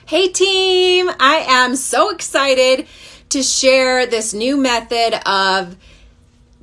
Hey team, I am so excited to share this new method of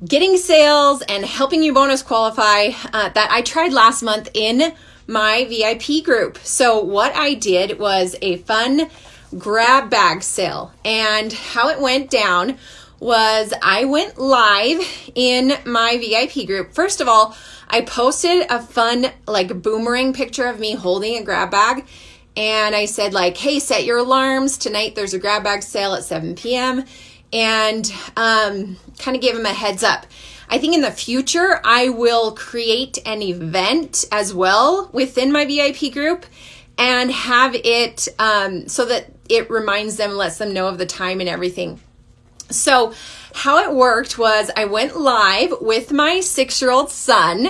getting sales and helping you bonus qualify that I tried last month in my VIP group. So what I did was a fun grab bag sale, and how it went down was I went live in my VIP group. First of all, I posted a fun boomerang picture of me holding a grab bag. And I said hey, set your alarms. Tonight there's a grab bag sale at 7 p.m. And kind of gave them a heads up. I think in the future, I will create an event as well within my VIP group and have it so that it reminds them, lets them know of the time and everything. So how it worked was I went live with my 6-year-old son,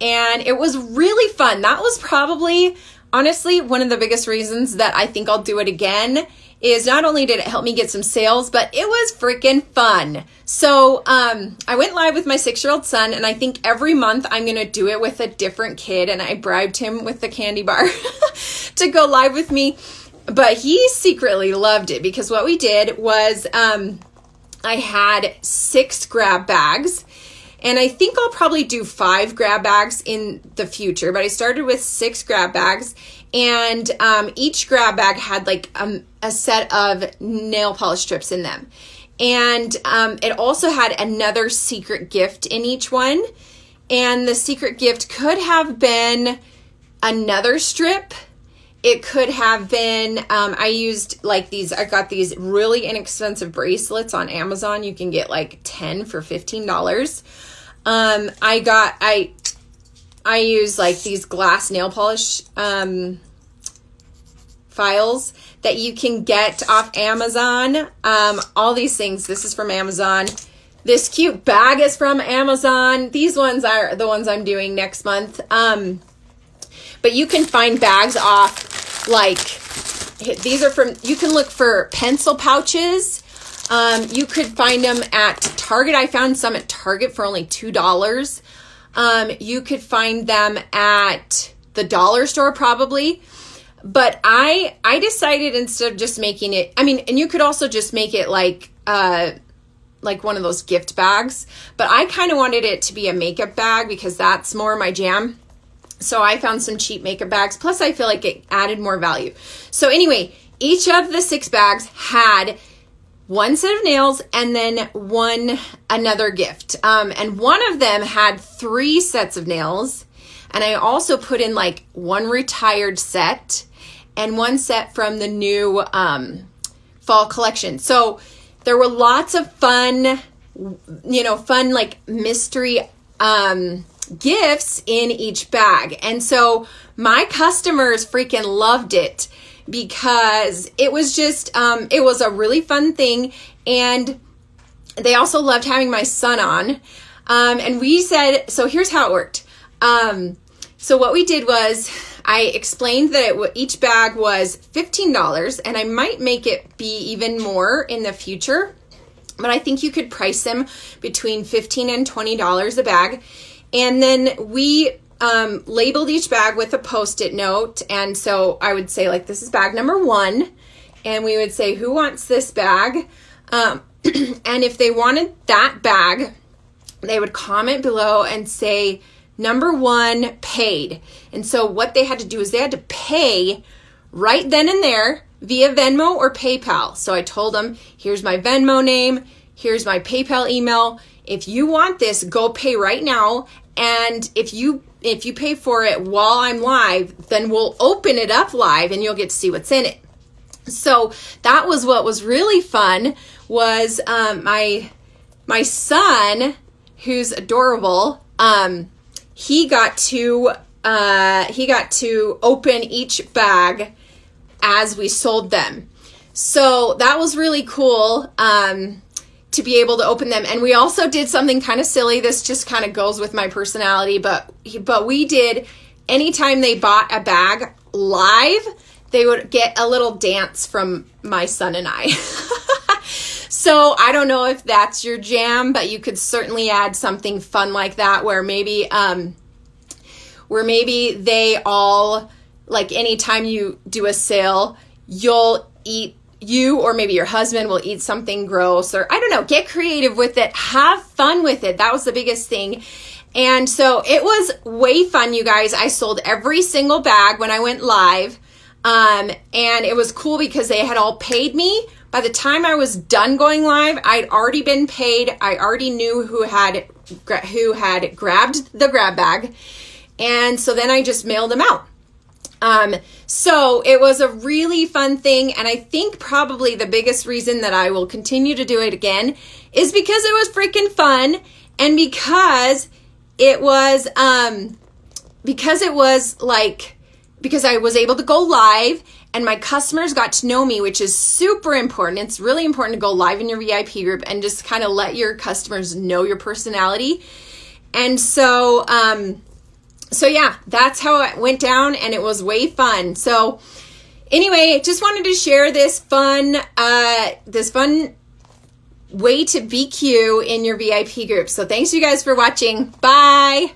and it was really fun. That was probably, honestly, one of the biggest reasons that I think I'll do it again is not only did it help me get some sales, but it was freaking fun. So I went live with my 6-year-old son, and I think every month I'm going to do it with a different kid, and I bribed him with the candy bar to go live with me. But he secretly loved it because what we did was I had 6 grab bags. And I think I'll probably do 5 grab bags in the future, but I started with 6 grab bags, and each grab bag had a set of nail polish strips in them. And it also had another secret gift in each one. And the secret gift could have been another strip. It could have been, I used I got these really inexpensive bracelets on Amazon. You can get 10 for $15. I use these glass nail polish files that you can get off Amazon. All these things. This is from Amazon. This cute bag is from Amazon. These ones are the ones I'm doing next month. But you can find bags off these are from, you can look for pencil pouches. You could find them at Target. I found some at Target for only $2. You could find them at the dollar store probably. But I decided instead of just making it, and you could also just make it like one of those gift bags. But I kind of wanted it to be a makeup bag because that's more my jam. So I found some cheap makeup bags. Plus I feel like it added more value. So anyway, each of the 6 bags had 1 set of nails and then another gift. And one of them had 3 sets of nails. And I also put in 1 retired set and 1 set from the new fall collection. So there were lots of fun mystery gifts in each bag. And so my customers freaking loved it, because it was just, it was a really fun thing. And they also loved having my son on. And we said, so here's how it worked. So what we did was I explained that each bag was $15, and I might make it be even more in the future, but I think you could price them between $15 and $20 a bag. And then we labeled each bag with a Post-it note. And so I would say this is bag number 1. And we would say, who wants this bag? And if they wanted that bag, they would comment below and say, number 1 paid. And so what they had to do is they had to pay right then and there via Venmo or PayPal. So I told them, here's my Venmo name. Here's my PayPal email. If you want this, go pay right now. And if you pay for it while I'm live, then we'll open it up live and you'll get to see what's in it. So that was what was really fun, was my son, who's adorable, he got to open each bag as we sold them. So that was really cool. To be able to open them. And we also did something kind of silly. This just kind of goes with my personality, but we did, anytime they bought a bag live, they would get a little dance from my son and I. So I don't know if that's your jam, but you could certainly add something fun like that, where maybe they all, like anytime you do a sale, you or maybe your husband will eat something gross, or I don't know, get creative with it. Have fun with it. That was the biggest thing. And so it was way fun, you guys. I sold every single bag when I went live. And it was cool because they had all paid me. By the time I was done going live, I'd already been paid. I already knew who had grabbed the grab bag. And so then I just mailed them out. So it was a really fun thing. And I think probably the biggest reason that I will continue to do it again is because it was freaking fun. And because I was able to go live and my customers got to know me, which is super important. It's really important to go live in your VIP group and just kind of let your customers know your personality. And so yeah, that's how it went down, and it was way fun. So anyway, just wanted to share this fun way to BQ in your VIP group. So thanks you guys for watching. Bye.